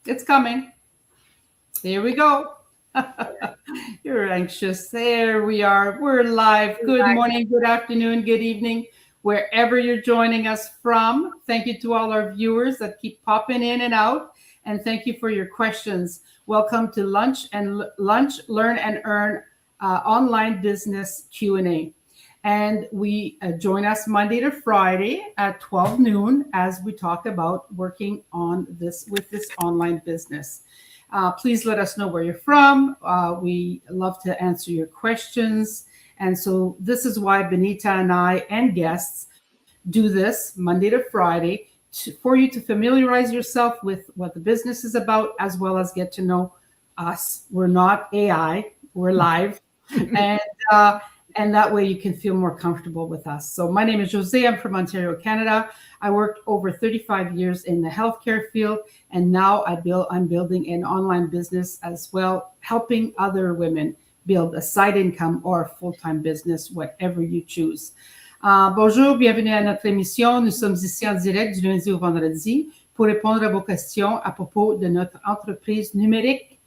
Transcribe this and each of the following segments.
It's coming. Here we go. You're anxious. There we are. We're live. Good Like, morning, good afternoon, good evening, wherever you're joining us from. Thank you to all our viewers that keep popping in and out. And thank you for your questions. Welcome to Lunch, Learn and Earn online business Q&A. And we join us Monday to Friday at 12 noon as we talk about working on this with this online business. Please let us know where you're from. We love to answer your questions. And so this is why Benita and I and guests do this Monday to Friday for you to familiarize yourself with what the business is about, as well as get to know us. We're not AI, we're live. And and that way you can feel more comfortable with us. So my name is Josee. I'm from Ontario, Canada. I worked over 35 years in the healthcare field, and now I'm building an online business as well, helping other women build a side income or a full-time business, whatever you choose. Bonjour, bienvenue à notre émission. Nous sommes ici en direct du lundi au vendredi pour répondre à vos questions à propos de notre entreprise numérique.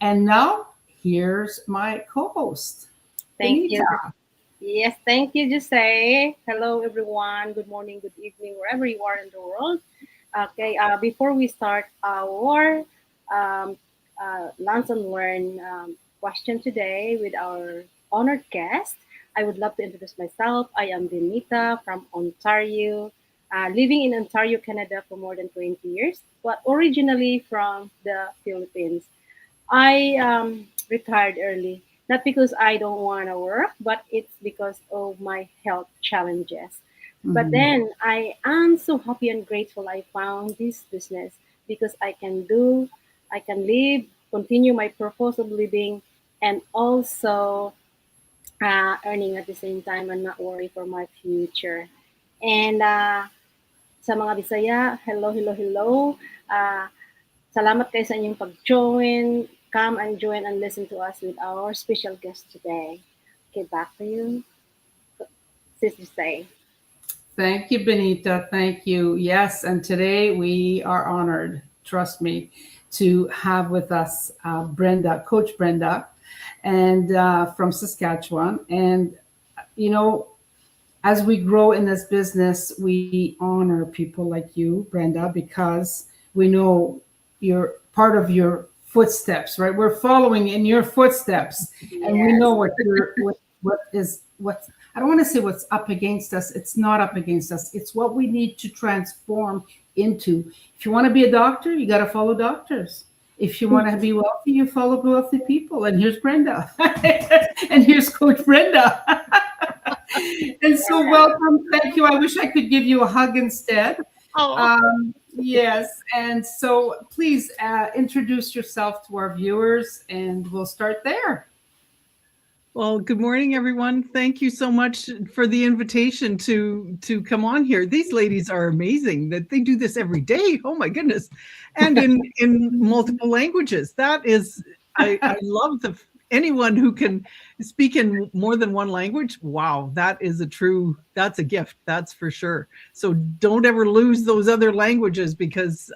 And now, here's my co-host, thank you. Benita. Yes, thank you, José. Hello, everyone. Good morning, good evening, wherever you are in the world. Okay, before we start our um, Lunch and Learn question today with our honored guest, I would love to introduce myself. I am Benita from Ontario, living in Ontario, Canada for more than 20 years, but originally from the Philippines. I retired early, not because I don't want to work, but it's because of my health challenges. But Mhm. then I am so happy and grateful I found this business because I can live, continue my purpose of living, and also earning at the same time and not worry for my future. And sa mga Bisaya, hello, hello, hello. Uh, Salamat kayo sa inyong pag-join. Come and join and listen to us with our special guest today. Okay, back to you, Sister Say. Thank you, Benita. Thank you. Yes, and today we are honored, trust me, to have with us Brenda, Coach Brenda, and from Saskatchewan. And you know, as we grow in this business, we honor people like you, Brenda, because we know you're part of your footsteps, right? We're following in your footsteps, and we know Yes. what I don't want to say what's up against us. It's not up against us. It's what we need to transform into. If you want to be a doctor, you got to follow doctors. If you want to be wealthy, you follow wealthy people. And here's Brenda, and here's Coach Brenda. And so, welcome. Thank you. I wish I could give you a hug instead. Oh, Yes. And so, please introduce yourself to our viewers, and we'll start there. Well, good morning, everyone. Thank you so much for the invitation to come on here. These ladies are amazing that they do this every day. Oh my goodness. And in multiple languages. That is I love anyone who can speak in more than one language. Wow, that's a gift. That's for sure. So don't ever lose those other languages because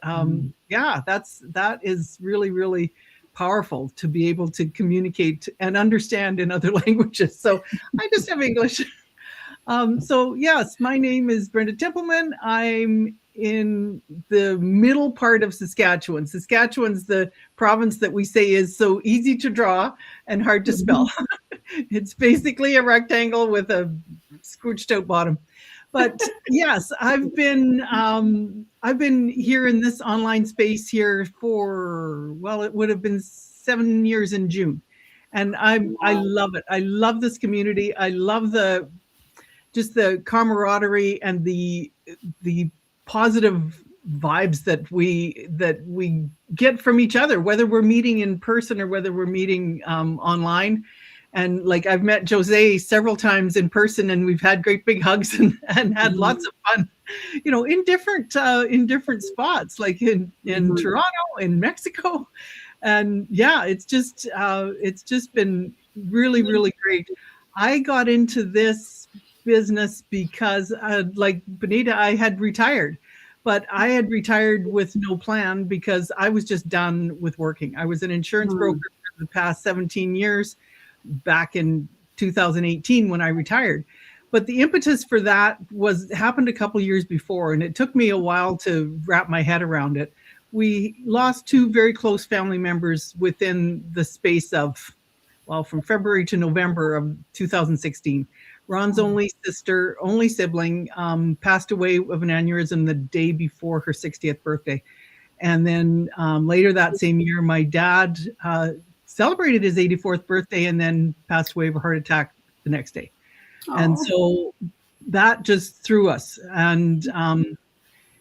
yeah, that is really, really powerful to be able to communicate and understand in other languages. So I just have English. So yes, my name is Brenda Templeman. I'm in the middle part of Saskatchewan. Saskatchewan's the province that we say is so easy to draw and hard to spell. It's basically a rectangle with a scorched out bottom. But yes, I've been here in this online space here for, well, it would have been 7 years in June. And I love it. I love this community. I love just the camaraderie and the positive vibes that we get from each other, whether we're meeting in person or whether we're meeting online. And like I've met Josee several times in person, and we've had great big hugs and had lots of fun, in different spots, like in Toronto, in Mexico, and yeah, it's just been really, really great. I got into this business because, like Benita, I had retired, but I had retired with no plan because I was just done with working. I was an insurance broker for the past 17 years, back in 2018 when I retired. But the impetus for that happened a couple years before, and it took me a while to wrap my head around it. We lost two very close family members within the space of, well, from February to November of 2016. Ron's only sibling, passed away of an aneurysm the day before her 60th birthday. And then later that same year, my dad celebrated his 84th birthday and then passed away of a heart attack the next day. Oh. And so that just threw us. And,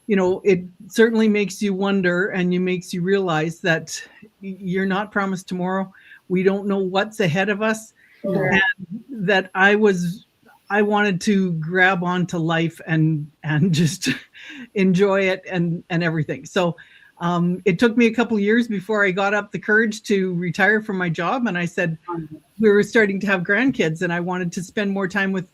it certainly makes you wonder, and makes you realize that you're not promised tomorrow. We don't know what's ahead of us. Sure. And that I wanted to grab onto life and just enjoy it and everything. So it took me a couple of years before I got up the courage to retire from my job. And I said, we were starting to have grandkids and I wanted to spend more time with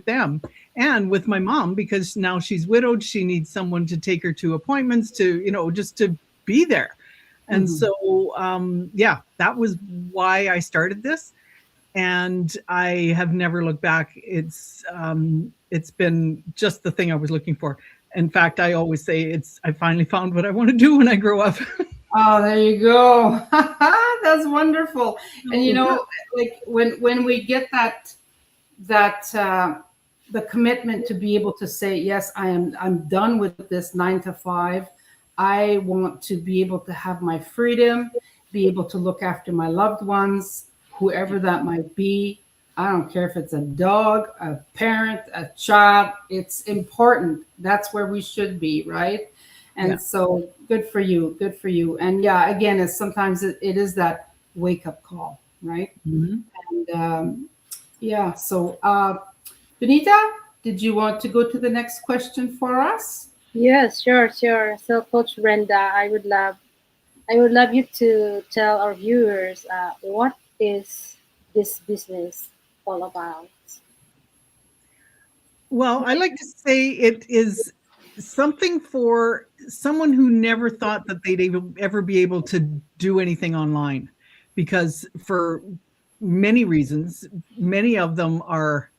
them and with my mom, because now she's widowed. She needs someone to take her to appointments, to, just to be there. And so, that was why I started this. And I have never looked back. It's been just the thing I was looking for. In fact, I always say I finally found what I want to do when I grow up. Oh, there you go. That's wonderful. And like when we get that the commitment to be able to say, yes, I'm done with this 9 to 5. I want to be able to have my freedom, be able to look after my loved ones, whoever that might be. I don't care if it's a dog, a parent, a child. It's important. That's where we should be, right? And so good for you. Good for you. And again, sometimes it is that wake up call, right? Mm-hmm. And so Benita, did you want to go to the next question for us? Yes, sure. So Coach Brenda, I would love you to tell our viewers what is this business all about? Well, I like to say it is something for someone who never thought that they'd ever be able to do anything online, because for many reasons, many of them are,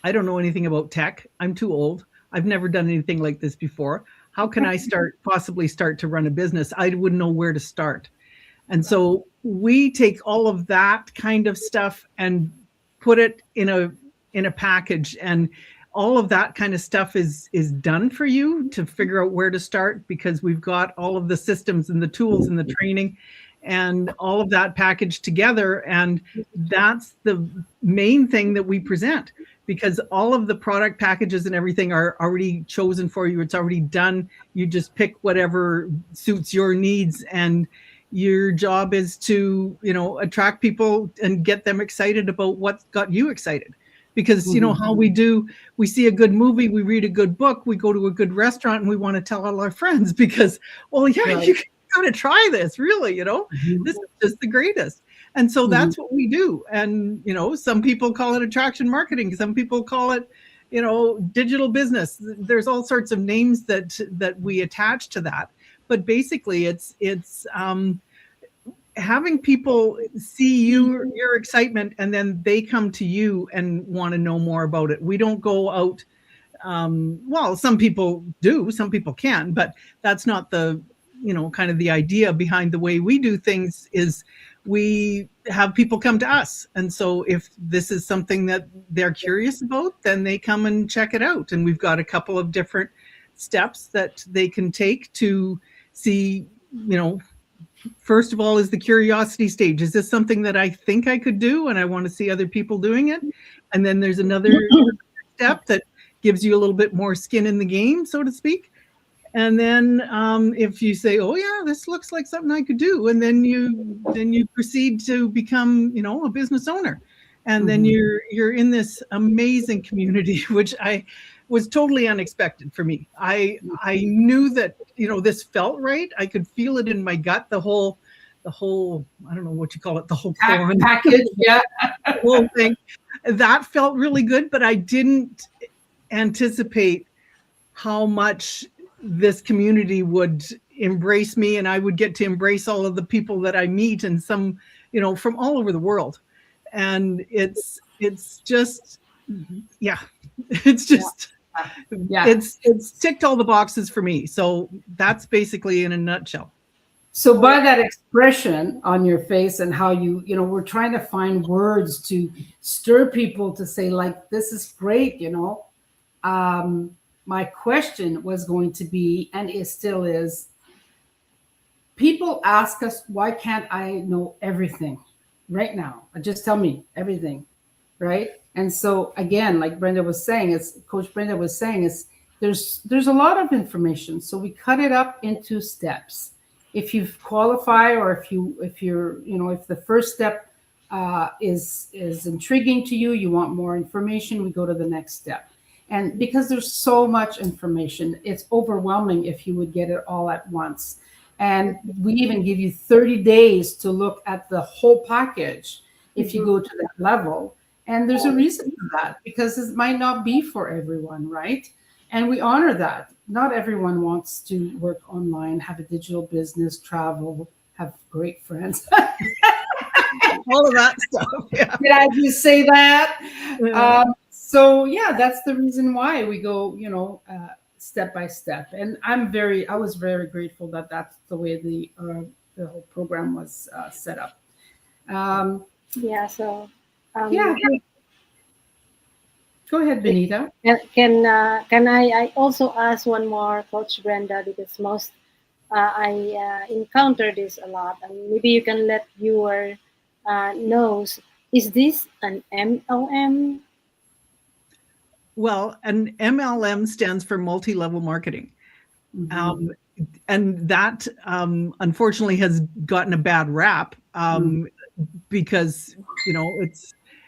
I don't know anything about tech. I'm too old. I've never done anything like this before. How can I possibly start to run a business? I wouldn't know where to start. And so we take all of that kind of stuff and put it in a package, and all of that kind of stuff is done for you to figure out where to start, because we've got all of the systems and the tools and the training and all of that packaged together. And that's the main thing that we present, because all of the product packages and everything are already chosen for you. It's already done. You just pick whatever suits your needs, and your job is to, attract people and get them excited about what got you excited. Because how we see a good movie, we read a good book, we go to a good restaurant, and we want to tell all our friends because, you got to try this, really, this is just the greatest. And so that's what we do. And, some people call it attraction marketing. Some people call it, digital business. There's all sorts of names that we attach to that. But basically it's having people see your excitement, and then they come to you and want to know more about it. We don't go out. Some people do, some people can, but that's not the, kind of the idea behind the way we do things. Is we have people come to us. And so if this is something that they're curious about, then they come and check it out. And we've got a couple of different steps that they can take to see, first of all, is the curiosity stage. Is this something that I think I could do and I want to see other people doing it? And then there's another step that gives you a little bit more skin in the game, so to speak. And then if you say, oh yeah, this looks like something I could do, and then you proceed to become, a business owner. And then you're in this amazing community, which was totally unexpected for me. I knew that, this felt right. I could feel it in my gut, the whole, I don't know what you call it, the whole package. Yeah. whole thing. That felt really good, but I didn't anticipate how much this community would embrace me, and I would get to embrace all of the people that I meet, and some, from all over the world. And it's just, yeah, it's just, it's ticked all the boxes for me. So that's basically in a nutshell. So by that expression on your face and how we're trying to find words to stir people to say, like, this is great, my question was going to be, and it still is, people ask us, why can't I know everything right now? Just tell me everything, right? And so again, like Brenda was saying, Coach Brenda was saying, there's a lot of information. So we cut it up into steps. If you qualify, or if the first step is intriguing to you, you want more information, we go to the next step. And because there's so much information, it's overwhelming if you would get it all at once. And we even give you 30 days to look at the whole package if you go to that level. And there's a reason for that, because it might not be for everyone, right? And we honor that. Not everyone wants to work online, have a digital business, travel, have great friends. All of that stuff. Yeah. Did I just say that? Yeah. So yeah, that's the reason why we go, step by step. And I was very grateful that that's the way the whole program was set up. Go ahead, Benita. Can I also ask one more, Coach Brenda, because I encounter this a lot, and maybe you can let viewer knows, is this an MLM? Well, an MLM stands for multi-level marketing. Mm-hmm. And that unfortunately has gotten a bad rap because,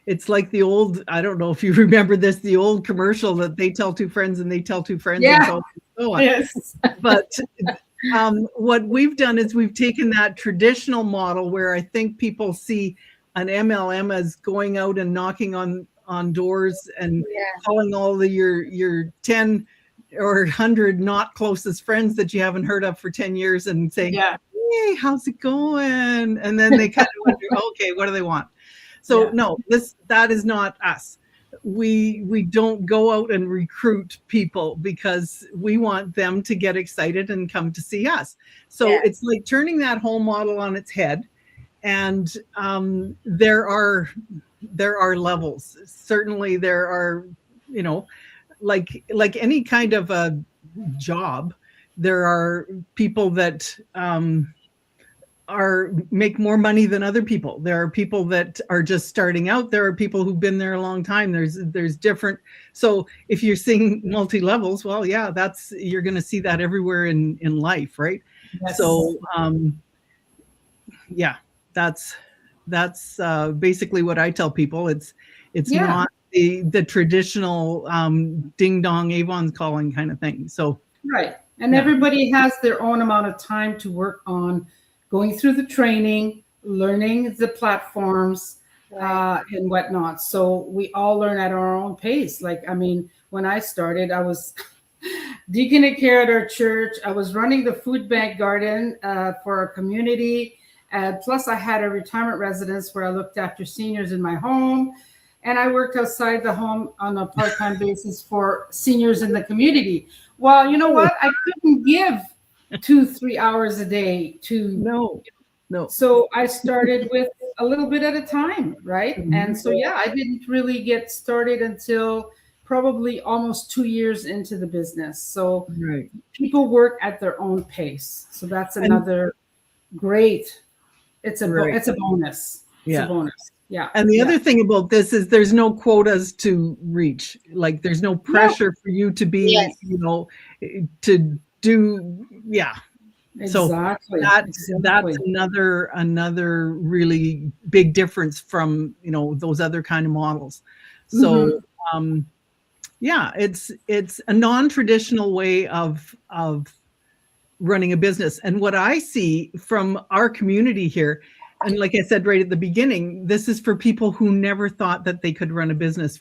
it's like the old, I don't know if you remember this, the old commercial that they tell two friends and they tell two friends. Yeah. And so on. Yes. But what we've done is we've taken that traditional model where I think people see an MLM as going out and knocking on doors and calling all of your 10 or 100 not closest friends that you haven't heard of for 10 years and saying, hey, how's it going? And then they kind of wonder, okay, what do they want? So no, that is not us. We don't go out and recruit people because we want them to get excited and come to see us. So it's like turning that whole model on its head. And there are levels. Certainly there are, like any kind of a job, there are people that make more money than other people. There are people that are just starting out. There are people who've been there a long time. There's different. So if you're seeing multi-levels, well, you're going to see that everywhere in life, right? Yes. So that's basically what I tell people. It's not the traditional ding dong Avon's calling kind of thing. So right. And everybody has their own amount of time to work on going through the training, learning the platforms, and whatnot. So we all learn at our own pace. Like, when I started, I was deacon care at our church. I was running the food bank garden for our community. Plus I had a retirement residence where I looked after seniors in my home. And I worked outside the home on a part-time basis for seniors in the community. Well, you know what? I couldn't give 2-3 hours a day to no. So I started with a little bit at a time, right? Mm-hmm. And so I didn't really get started until probably almost 2 years into the business. So people work at their own pace. So that's another great. It's a bonus. It's a bonus. Yeah. And the other thing about this is there's no quotas to reach. Like there's no pressure for you to be, to do. Yeah. Exactly. So that's another really big difference from, those other kind of models. So, it's a non-traditional way of running a business. And what I see from our community here, and like I said right at the beginning, this is for people who never thought that they could run a business,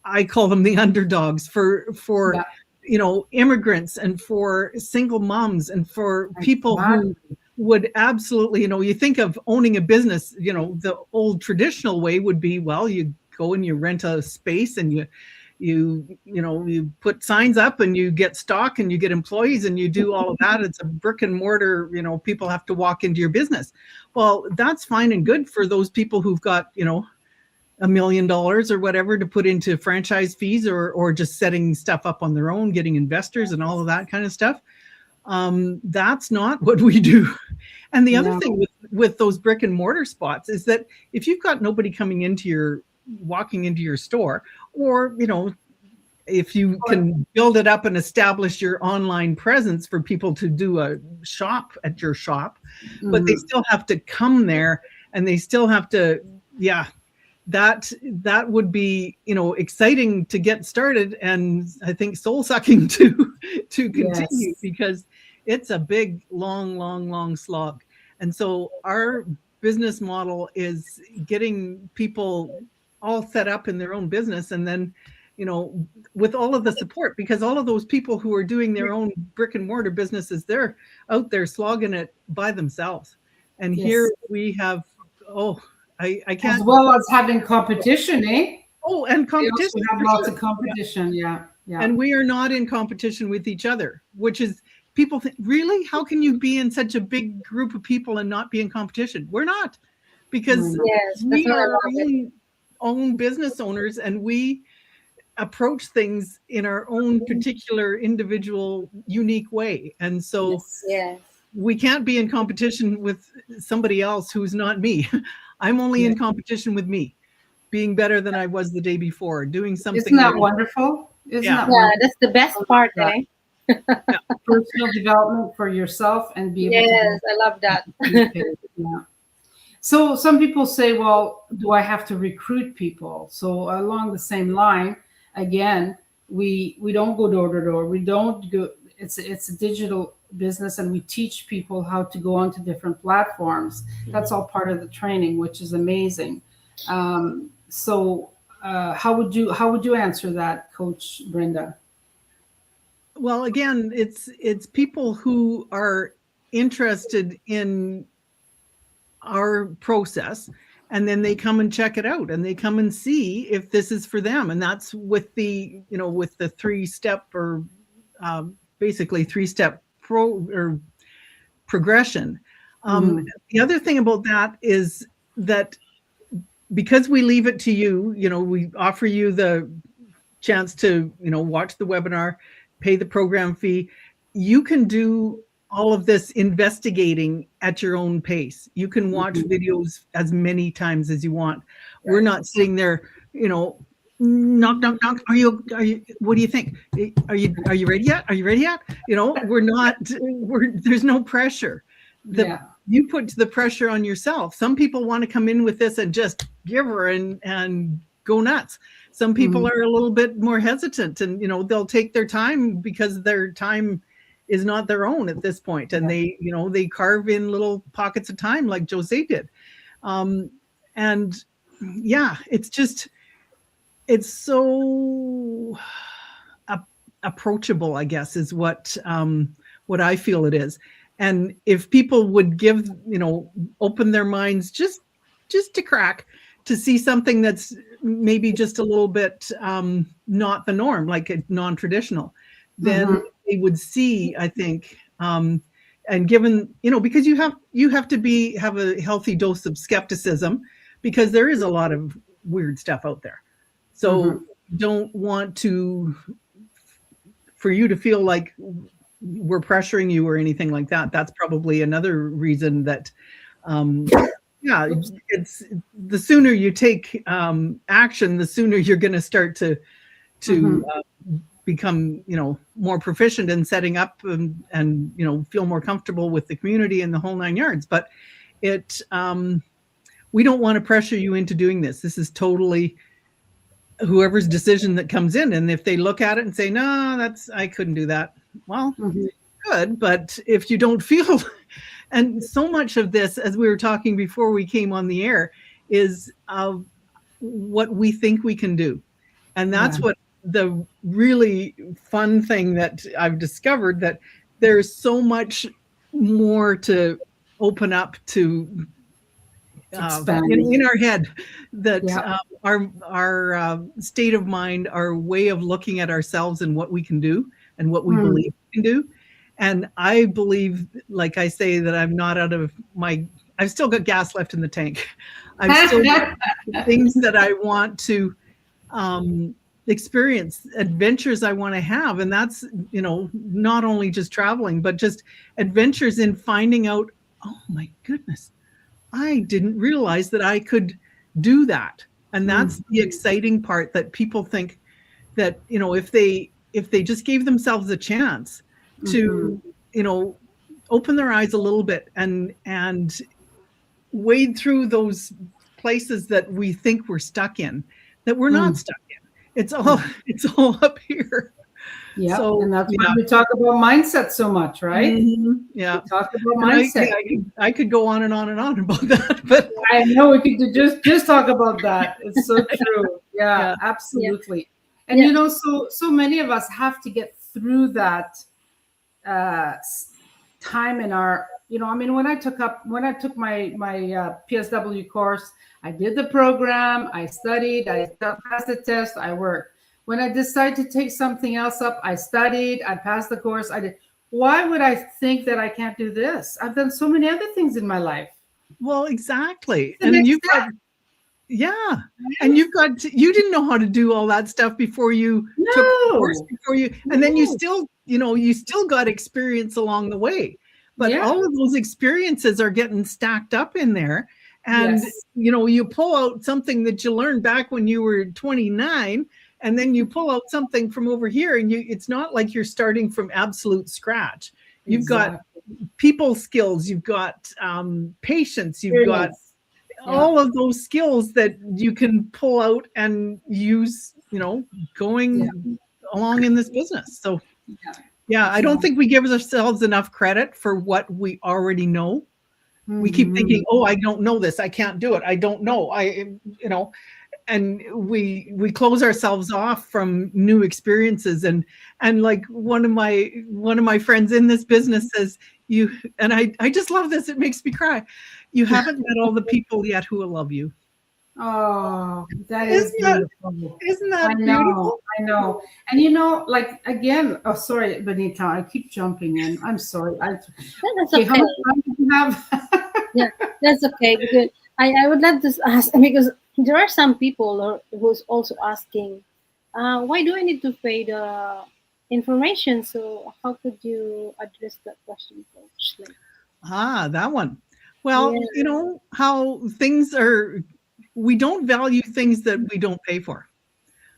I call them the underdogs, for immigrants and for single moms and for people who would absolutely, you think of owning a business, the old traditional way would be, well, you go and you rent a space and you put signs up and you get stock and you get employees and you do all of that. It's a brick and mortar, people have to walk into your business. Well, that's fine and good for those people who've got, $1 million or whatever to put into franchise fees or just setting stuff up on their own, getting investors and all of that kind of stuff. That's not what we do. And the other thing with those brick and mortar spots is that if you've got nobody walking into your store, or if you can build it up and establish your online presence for people to do a shop at your shop, but they still have to come there and they still have to, that would be, exciting to get started, and I think soul sucking to continue, because it's a big, long slog. And so our business model is getting people all set up in their own business, and then with all of the support, because all of those people who are doing their own brick and mortar businesses, they're out there slogging it by themselves. And here we have, I can't. As well as having competition, eh? Oh, and competition. We have lots of competition, yeah. And we are not in competition with each other, which is, people think, really? How can you be in such a big group of people and not be in competition? We're not, because we are our own business owners, and we approach things in our own particular individual unique way. And so we can't be in competition with somebody else who's not me. I'm only in competition with me, being better than I was the day before, doing something. Isn't that wonderful? That's the best part, eh? Personal development for yourself and be able to. I love that. So some people say, well, do I have to recruit people? So along the same line, again, we don't go door to door. We don't go. It's a digital business, and we teach people how to go onto different platforms. That's all part of the training, which is amazing. So how would you answer that, Coach Brenda? Well, again, it's people who are interested in our process, and then they come and check it out, and they come and see if this is for them. And that's with the 3-step or basically 3-step progression. The other thing about that is that because we leave it to you, we offer you the chance to, watch the webinar, pay the program fee. You can do all of this investigating at your own pace. You can watch videos as many times as you want. We're not sitting there, knock. Are you, what do you think? Are you ready yet? Are you ready yet? There's no pressure. You put the pressure on yourself. Some people want to come in with this and just give her and go nuts. Some people are a little bit more hesitant, and they'll take their time because their time is not their own at this point, and they carve in little pockets of time like Josee did. It's so approachable, I guess, is what I feel it is. And if people would open their minds just to crack, to see something that's maybe just a little bit not the norm, like a non-traditional, then they would see, I think, and given, because you have to have a healthy dose of skepticism, because there is a lot of weird stuff out there. So don't want for you to feel like we're pressuring you or anything like that. That's probably another reason that, it's the sooner you take action, the sooner you're going to start to become, more proficient in setting up and feel more comfortable with the community and the whole 9 yards. But we don't want to pressure you into doing this. This is totally whoever's decision that comes in. And if they look at it and say, no, I couldn't do that. Well, good. But if you don't feel, and so much of this, as we were talking before we came on the air, is what we think we can do. And that's what the really fun thing that I've discovered, that there's so much more to open up to in our head, that our state of mind, our way of looking at ourselves and what we can do and what we believe we can do. And I believe, like I say, that I'm not out of I've still got gas left in the tank. I've still got things that I want to experience, adventures I want to have. And that's, not only just traveling, but just adventures in finding out, oh my goodness, I didn't realize that I could do that. And that's the exciting part, that people think that, if they just gave themselves a chance to, open their eyes a little bit and wade through those places that we think we're stuck in, that we're not stuck in. It's all up here. Yeah, so, and that's why we talk about mindset so much, right? Yeah, we talk about mindset. I could go on and on and on about that, but I know we could just talk about that. It's so true. Yeah, absolutely. And so many of us have to get through that time in our. When I took my PSW course, I did the program, I studied, I passed the test, I worked. When I decided to take something else up, I studied, I passed the course, I did. Why would I think that I can't do this? I've done so many other things in my life. Well, exactly. And you've got, and you didn't know how to do all that stuff before you took the course, and then you still got experience along the way. But all of those experiences are getting stacked up in there. And, you pull out something that you learned back when you were 29, and then you pull out something from over here, and it's not like you're starting from absolute scratch. You've got people skills, you've got patience, you've got all of those skills that you can pull out and use, going along in this business. So, I don't think we give ourselves enough credit for what we already know. We keep thinking, oh, I don't know this, I can't do it, I don't know, and we close ourselves off from new experiences. And like one of my friends in this business says, I just love this, it makes me cry. You haven't met all the people yet who will love you. Oh, that is beautiful. Isn't that beautiful? I know. And like, again, oh, sorry, Benita, I keep jumping in. I'm sorry. That's okay. How much time do you have? Yeah, that's okay. Because I would love to ask, because there are some people who's also asking, why do I need to pay the information? So how could you address that question, Coach? That one. Well, how things are. We don't value things that we don't pay for.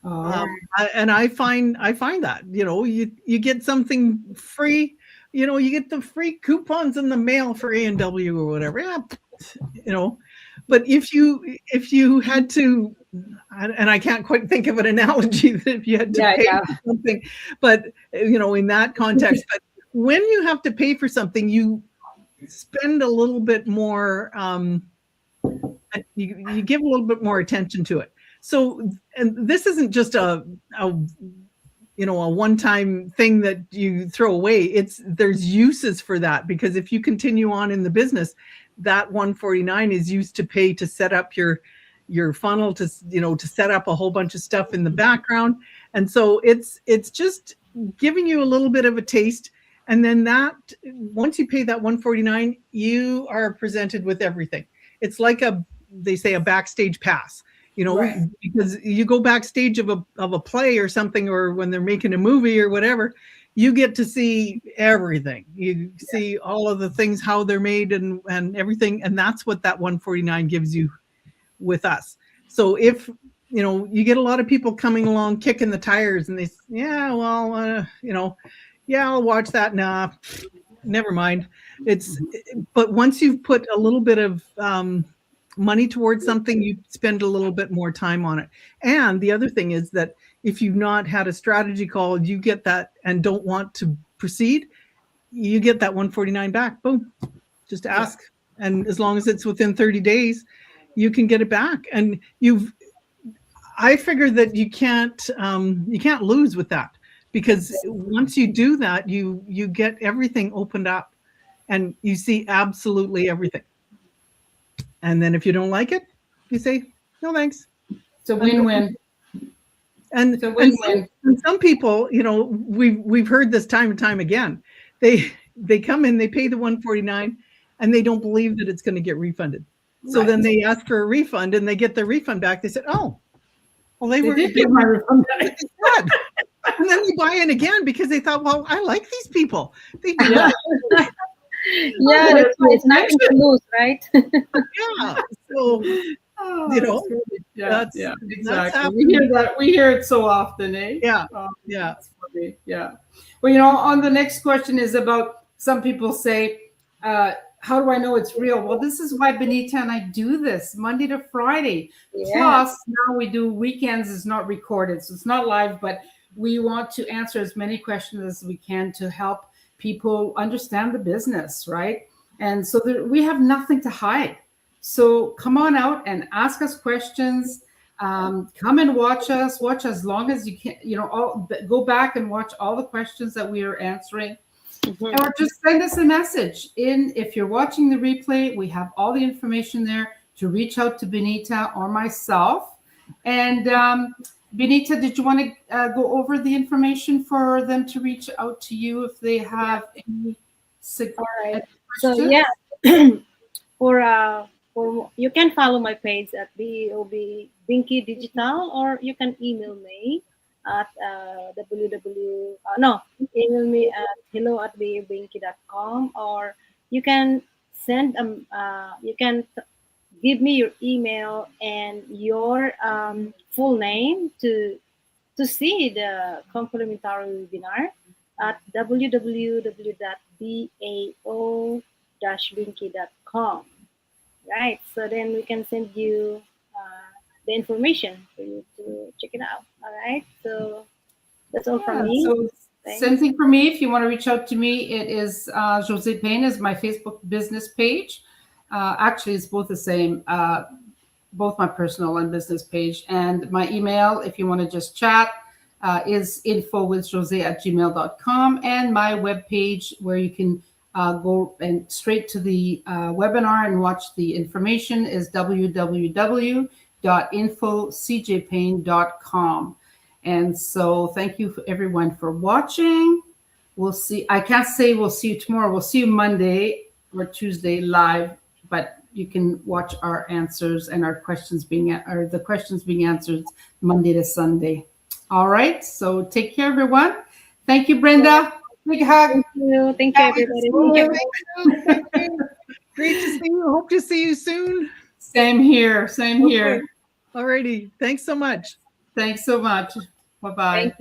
And I find that, you get something free, you get the free coupons in the mail for A&W or whatever. But if you had to, and I can't quite think of an analogy, that if you had to pay for something, but in that context, but when you have to pay for something, you spend a little bit more, you give a little bit more attention to it. So, and this isn't just a one-time thing that you throw away. There's uses for that, because if you continue on in the business, that 149 is used to pay to set up your funnel, to set up a whole bunch of stuff in the background. And so it's just giving you a little bit of a taste. And then once you pay that 149, you are presented with everything. It's like they say a backstage pass, because you go backstage of a play or something, or when they're making a movie or whatever, you get to see everything. You see all of the things, how they're made and everything. And that's what that 149 gives you with us. So if, you get a lot of people coming along, kicking the tires, and they say, I'll watch that. Nah, never mind. But once you've put a little bit of money towards something, you spend a little bit more time on it. And the other thing is that if you've not had a strategy call, you get that and don't want to proceed, you get that 149 back. Boom. Just ask. And as long as it's within 30 days, you can get it back. And I figure that you can't lose with that, because once you do that, you get everything opened up and you see absolutely everything. And then if you don't like it, you say, no, thanks. It's a win-win. And, It's a win-win. and some people, you know, we've heard this time and time again. They come in, they pay the $149, and they don't believe that it's going to get refunded. So Right. then they ask for a refund, and they get their refund back. They said, oh, well, they did get my refund back. And then they buy in again because they thought, well, I like these people. They do Yeah. Yeah, that's why it's nothing to lose, right? Yeah. So, Oh, you know, yeah, that's exactly. We hear that. We hear it so often, eh? Yeah. Yeah. That's funny. Yeah. Well, you know, on the next question is about, some people say, how do I know it's real? Well, this is why Benita and I do this Monday to Friday. Yeah. Plus, now we do weekends. It's not recorded, so it's not live, but we want to answer as many questions as we can to help people understand the business, right? And so we have nothing to hide. So come on out and ask us questions. Come and watch us. Watch as long as you can. You know, go back and watch all the questions that we are answering. Mm-hmm. Or just send us a message. If you're watching the replay, we have all the information there to reach out to Benita or myself. And Benita, did you want to go over the information for them to reach out to you if they have any questions? All right. So yeah, for you can follow my page at BOB Binky Digital, or you can email me at email me at hello@binky.com, or you can send you can give me your email and your full name to see the complimentary webinar at www.bao-binky.com. Right, so then we can send you the information for you to check it out. All right, so that's all from me. So same thing for me. If you want to reach out to me, it is Josee Payne is my Facebook business page. Actually, it's both the same, both my personal and business page. And my email, if you want to just chat, is info.withjose@gmail.com. And my webpage, where you can go and straight to the webinar and watch the information, is www.infocjpayne.com. And so thank you for everyone for watching. We'll see. I can't say we'll see you tomorrow. We'll see you Monday or Tuesday live, but you can watch our answers and our questions the questions being answered Monday to Sunday. All right. So take care, everyone. Thank you, Brenda. Big hug. Thank you, everybody. Thank you. Great to see you. Hope to see you soon. Same here. Same here. All righty. Thanks so much. Thanks so much. Bye-bye.